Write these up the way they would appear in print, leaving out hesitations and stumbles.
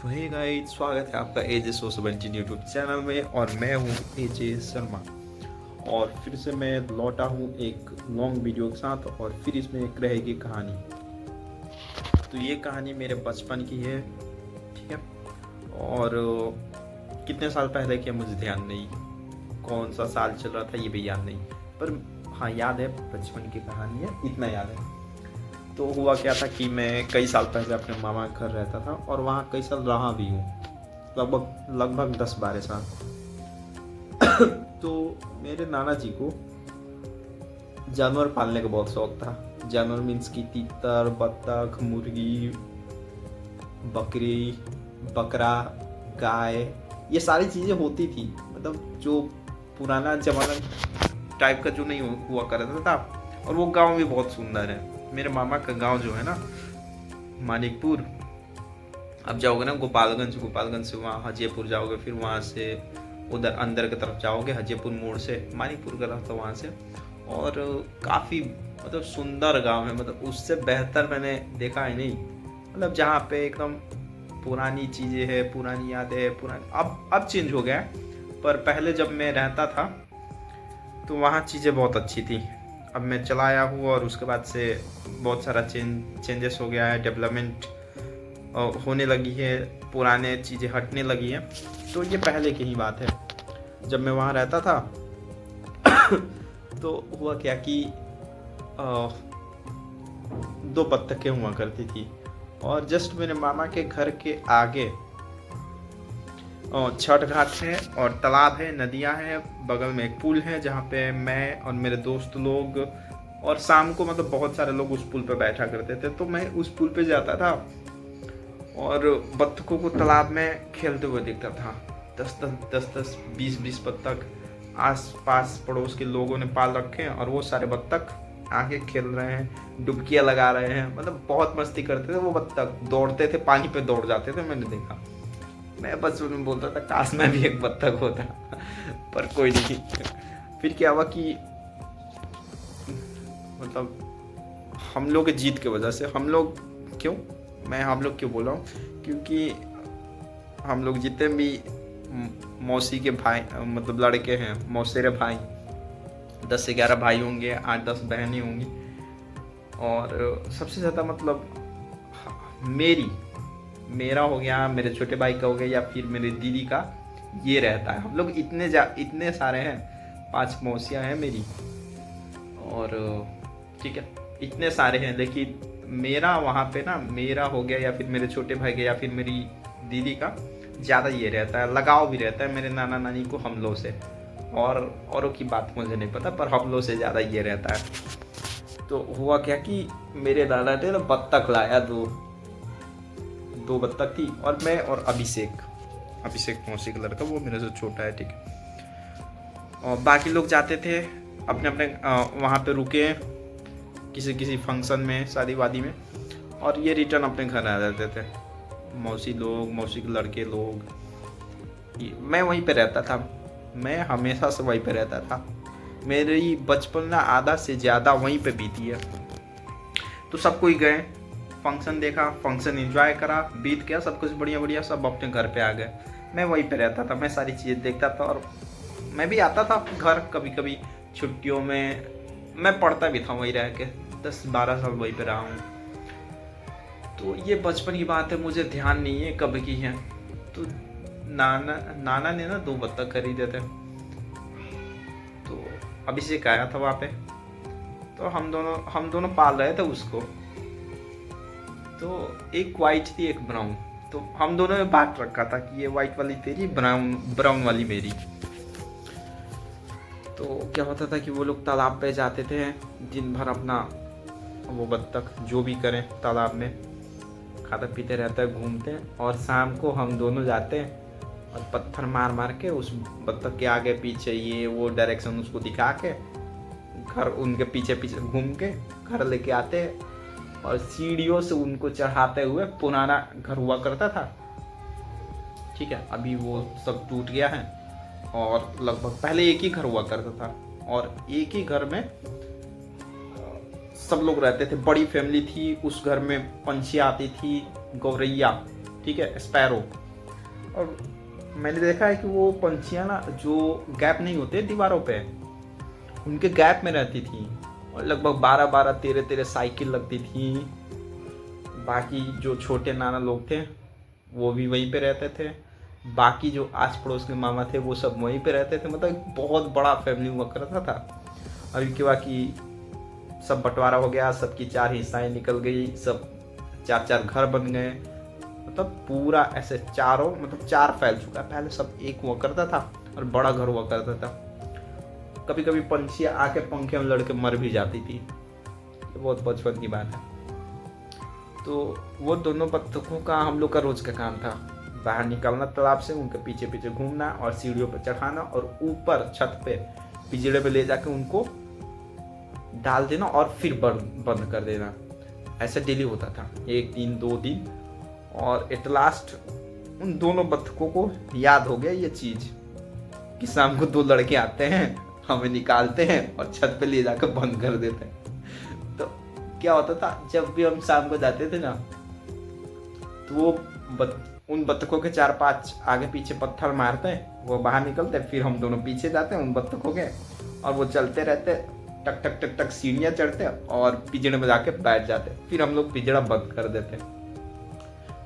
तो hey guys, स्वागत है आपका एजे सो 17 यूट्यूब चैनल में। और मैं हूँ एजे शर्मा और फिर से मैं लौटा हूँ एक लॉन्ग वीडियो के साथ। और फिर इसमें एक रहेगी कहानी। तो ये कहानी मेरे बचपन की है, ठीक है। और कितने साल पहले की मुझे ध्यान नहीं, कौन सा साल चल रहा था ये भी याद नहीं, पर हाँ याद है बचपन की कहानी है, इतना याद है। तो हुआ क्या था कि मैं कई साल पहले अपने मामा के घर रहता था और वहाँ कई साल रहा भी हूँ, लगभग 10-12 साल। तो मेरे नाना जी को जानवर पालने का बहुत शौक था। जानवर मीन्स की तीतर, बत्तख, मुर्गी, बकरी, बकरा, गाय, ये सारी चीज़ें होती थी। मतलब जो पुराना जमाना टाइप का जो नहीं हुआ करता था। और वो गांव भी बहुत सुंदर है। मेरे मामा का गांव जो है ना, मानिकपुर। अब जाओगे ना गोपालगंज से वहाँ हजीपुर जाओगे, फिर वहाँ से उधर अंदर की तरफ जाओगे, हजीपुर मोड़ से मानिकपुर का रास्ता वहाँ से। और काफ़ी मतलब सुंदर गांव है, मतलब उससे बेहतर मैंने देखा है नहीं। मतलब जहाँ पे एकदम पुरानी चीज़ें हैं, पुरानी यादें हैं, पुरानी अब चेंज हो गया है। पर पहले जब मैं रहता था तो वहाँ चीज़ें बहुत अच्छी थी। अब मैं चला आया हूँ और उसके बाद से बहुत सारा चेंजेस हो गया है, डेवलपमेंट होने लगी है, पुराने चीज़ें हटने लगी हैं। तो ये पहले की ही बात है, जब मैं वहाँ रहता था। तो हुआ क्या कि 2 बत्तखें हुआ करती थी। और जस्ट मेरे मामा के घर के आगे छठ घाट है और तालाब है, नदियाँ हैं, बगल में एक पुल है जहाँ पे मैं और मेरे दोस्त लोग, और शाम को मतलब बहुत सारे लोग उस पुल पे बैठा करते थे। तो मैं उस पुल पे जाता था और बत्तखों को तालाब में खेलते हुए देखता था। 10-10, 20-20 बत्तख आस पास पड़ोस के लोगों ने पाल रखे हैं और वो सारे बत्तख आके खेल रहे हैं, डुबकियाँ लगा रहे हैं, मतलब बहुत मस्ती करते थे। वो बत्तख दौड़ते थे, पानी पे दौड़ जाते थे, मैंने देखा। मैं बचपन में बोलता था काश मैं भी एक बत्तख होता, पर कोई नहीं। फिर क्या हुआ कि मतलब हम लोग की जीत की वजह से, हम लोग क्यों बोल रहा हूँ, क्योंकि हम लोग जितने भी मौसी के भाई मतलब लड़के हैं, मौसेरे भाई 10 से 11 भाई होंगे, 8-10 बहनें होंगी। और सबसे ज़्यादा मतलब मेरा हो गया, मेरे छोटे भाई का हो गया, या फिर मेरी दीदी का, ये रहता है। हम लोग इतने सारे हैं, 5 मौसियाँ हैं मेरी, और ठीक है इतने सारे हैं। लेकिन मेरा वहाँ पे ना, मेरा हो गया या फिर मेरे छोटे भाई का या फिर मेरी दीदी का ज़्यादा ये रहता है, लगाव भी रहता है मेरे नाना नानी को हम लोग से। और औरों की बात मुझे नहीं पता, पर हम लोग से ज़्यादा ये रहता है। तो हुआ क्या कि मेरे दादा ने ना बत्तख लाया, दो बत्तख थी, और मैं और अभिषेक मौसी का लड़का, वो मेरे से छोटा है, ठीक है। और बाकी लोग जाते थे अपने अपने वहाँ पे रुके किसी फंक्शन में, शादी वादी में, और ये रिटर्न अपने घर आ जाते थे। मौसी के लड़के लोग, मैं वहीं पे रहता था। मैं हमेशा से वहीं पे रहता था। मेरी बचपन ना आधा से ज़्यादा वहीं पे बीती है। तो सब कोई गए, फंक्शन देखा, फंक्शन एंजॉय करा, बीत गया सब कुछ बढ़िया, सब अपने घर पे आ गए। मैं वहीं पे रहता था, मैं सारी चीज़ें देखता था। और मैं भी आता था घर कभी कभी छुट्टियों में। मैं पढ़ता भी था वहीं रह के, 10-12 साल वहीं पे रहा हूँ। तो ये बचपन की बात है, मुझे ध्यान नहीं है कब की है। तो नाना ने ना 2 बत्तख खरीदे थे। तो अभिषेक आया था वहाँ पे, तो हम दोनों पाल रहे थे उसको। तो एक वाइट थी, एक ब्राउन। तो हम दोनों ने बांट रखा था कि ये वाइट वाली तेरी, ब्राउन वाली मेरी। तो क्या होता था कि वो लोग तालाब पे जाते थे, दिन भर अपना वो बत्तख जो भी करें तालाब में खाते पीते रहते हैं, घूमते हैं। और शाम को हम दोनों जाते हैं और पत्थर मार के उस बत्तख के आगे पीछे ये वो डायरेक्शन उसको दिखा के घर उनके पीछे घूम के घर लेके आते हैं। और सीढ़ियों से उनको चढ़ाते हुए, पुराना घर हुआ करता था, ठीक है, अभी वो सब टूट गया है। और लगभग पहले एक ही घर हुआ करता था, और एक ही घर में सब लोग रहते थे, बड़ी फैमिली थी। उस घर में पंछी आती थी, गौरैया, ठीक है, स्पैरो। और मैंने देखा है कि वो पंछियाँ ना जो गैप नहीं होते दीवारों पे, उनके गैप में रहती थी, और लगभग 12-12 13-13 साइकिल लगती थी। बाकी जो छोटे नाना लोग थे वो भी वहीं पे रहते थे, बाकी जो आस पड़ोस के मामा थे वो सब वहीं पे रहते थे। मतलब एक बहुत बड़ा फैमिली हुआ करता था। अभी के बाकी सब बंटवारा हो गया, सबकी 4 हिस्साएं निकल गई, सब 4-4 घर बन गए। मतलब पूरा ऐसे चारों मतलब 4 फैल चुका है। पहले सब एक हुआ करता था और बड़ा घर हुआ करता था। कभी कभी पंछियाँ आके पंखे में लड़के मर भी जाती थी। ये बहुत बचपन की बात है। तो वो दोनों बत्तखों का हम लोग का रोज का काम था, बाहर निकलना तालाब से, उनके पीछे पीछे घूमना और सीढ़ियों पर चढ़ाना और ऊपर छत पे पिंजड़े पे ले जाके उनको डाल देना और फिर बंद कर देना। ऐसा डेली होता था, 1 दिन 2 दिन, और एट लास्ट उन दोनों बत्तखों को याद हो गया ये चीज कि शाम को 2 लड़के आते हैं, हमें निकालते हैं और छत पे ले जाकर बंद कर देते हैं। तो क्या होता था, जब भी हम शाम को जाते थे ना, तो वो उन बत्तखों के 4-5 आगे पीछे पत्थर मारते हैं, वो बाहर निकलते हैं, फिर हम दोनों पीछे जाते हैं उन बत्तखों के, और वो चलते रहते, टक टक टक टक सीढ़ियाँ चढ़ते और पिंजड़े में जाके बैठ जाते। फिर हम लोग पिंजड़ा बंद कर देते।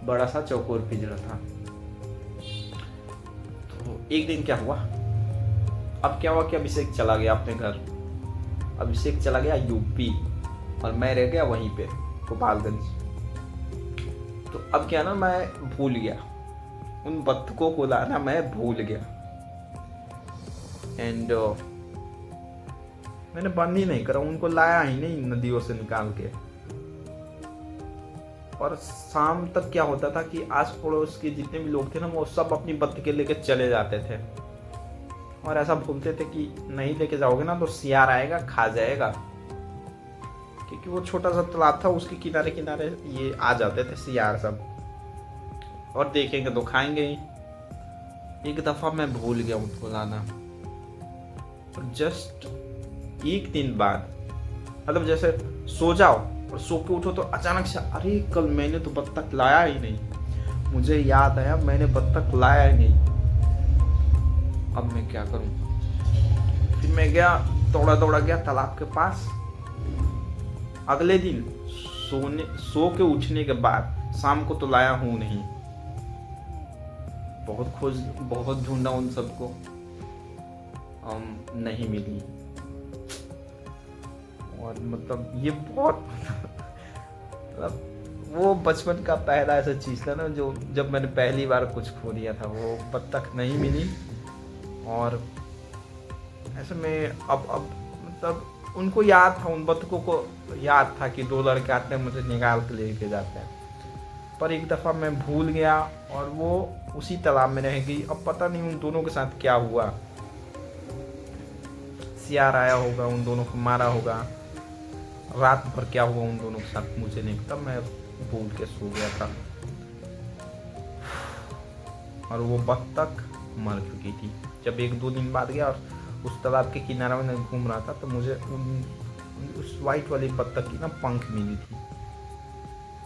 बड़ा सा चौकोर पिंजड़ा था। तो एक दिन क्या हुआ, अब क्या हुआ कि अभिषेक चला गया अपने घर, अभिषेक चला गया यूपी और मैं रह गया वहीं पे गोपालगंज। तो अब क्या ना, मैं भूल गया उन बत्तखों को लाना, मैं भूल गया। एंड मैंने बंद ही नहीं करा, उनको लाया ही नहीं नदियों से निकाल के। और शाम तक क्या होता था कि आस पड़ोस के जितने भी लोग थे ना, वो सब अपनी बत्तखें लेके चले जाते थे, और ऐसा बोलते थे कि नहीं लेके जाओगे ना तो सियार आएगा खा जाएगा। क्योंकि वो छोटा सा तालाब था, उसके किनारे किनारे ये आ जाते थे सियार सब, और देखेंगे तो खाएंगे ही। एक दफा मैं भूल गया उनको लाना, और जस्ट 1 दिन बाद, मतलब जैसे सो जाओ और सो के उठो तो अचानक से, अरे कल मैंने तो बत्तख लाया ही नहीं, मुझे याद आया मैंने बत्तख लाया ही नहीं। अब मैं क्या करूं? फिर मैं गया, दौड़ा दौड़ा गया तालाब के पास। अगले दिन सो के उठने के बाद शाम को तो लाया हूं नहीं, बहुत ढूंढा उन सबको, नहीं मिली। और मतलब ये बहुत मतलब वो बचपन का पहला ऐसा चीज था ना, जो जब मैंने पहली बार कुछ खो लिया था, वो बत्तख नहीं मिली। और ऐसे में अब मतलब उनको याद था, उन बत्तखों को याद था कि 2 लड़के आते हैं मुझे निकाल के लेके जाते हैं। पर एक दफ़ा मैं भूल गया और वो उसी तालाब में रह गई। अब पता नहीं उन दोनों के साथ क्या हुआ, सियार आया होगा, उन दोनों को मारा होगा, रात भर क्या हुआ उन दोनों के साथ मुझे नहीं पता, मैं भूल के सो गया था। और वो बत्तख मर चुकी थी। जब 1-2 दिन बाद गया और उस तालाब के किनारे में घूम रहा था, तो मुझे उस वाइट वाली बत्तख की ना पंख मिली थी,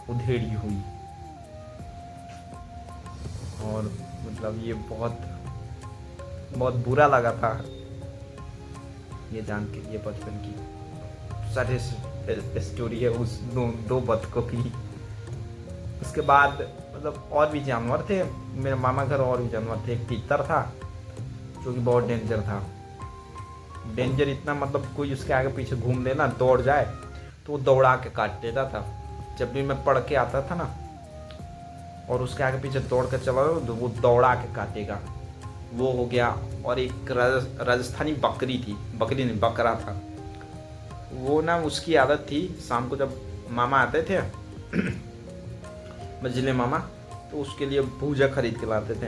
उधेड़ी हुई। और मतलब ये बहुत बहुत बुरा लगा था ये जान के, ये बचपन की सारी स्टोरी है उस 2 बत्तखों की। उसके बाद मतलब और भी जानवर थे मेरे मामा घर, और भी जानवर थे। एक तीतर था जो कि बहुत डेंजर था, डेंजर इतना मतलब कोई उसके आगे पीछे घूम लेना, दौड़ जाए तो वो दौड़ा के काट देता था। जब भी मैं पढ़ के आता था ना और उसके आगे पीछे दौड़ के चला तो वो दौड़ा के काटेगा, वो हो गया। और एक राजस्थानी बकरी थी, बकरी नहीं बकरा था वो ना, उसकी आदत थी शाम को जब मामा आते थे मझले मामा, तो उसके लिए भूजा खरीद के लाते थे।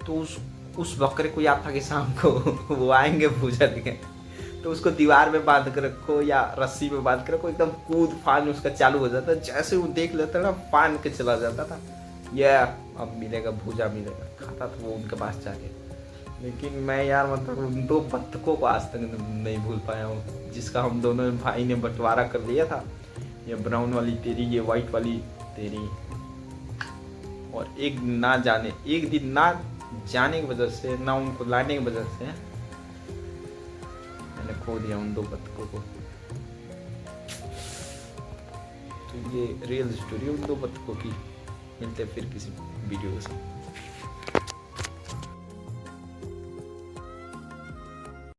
तो उस बकरे को याद था कि शाम को वो आएंगे भूजा लेके, तो उसको दीवार में बांध कर रखो या रस्सी में बांध कर रखो, एकदम कूद फान उसका चालू हो जाता। जैसे वो देख लेता ना, फान के चला जाता था, यह अब मिलेगा भूजा मिलेगा, खाता था वो उनके पास जाके। लेकिन मैं यार मतलब उन 2 बत्तखों को आज तक नहीं भूल पाया हूँ, जिसका हम दोनों भाई ने बंटवारा कर लिया था। ये ब्राउन वाली तेरी, ये वाइट वाली तेरी। और एक दिन ना जाने की वजह से, ना उनको लाने की वजह से मैंने खो दिया उन 2 बतखों को। तो ये रियल स्टोरी उन 2 बतखों की। मिलते हैं फिर किसी वीडियो के साथ।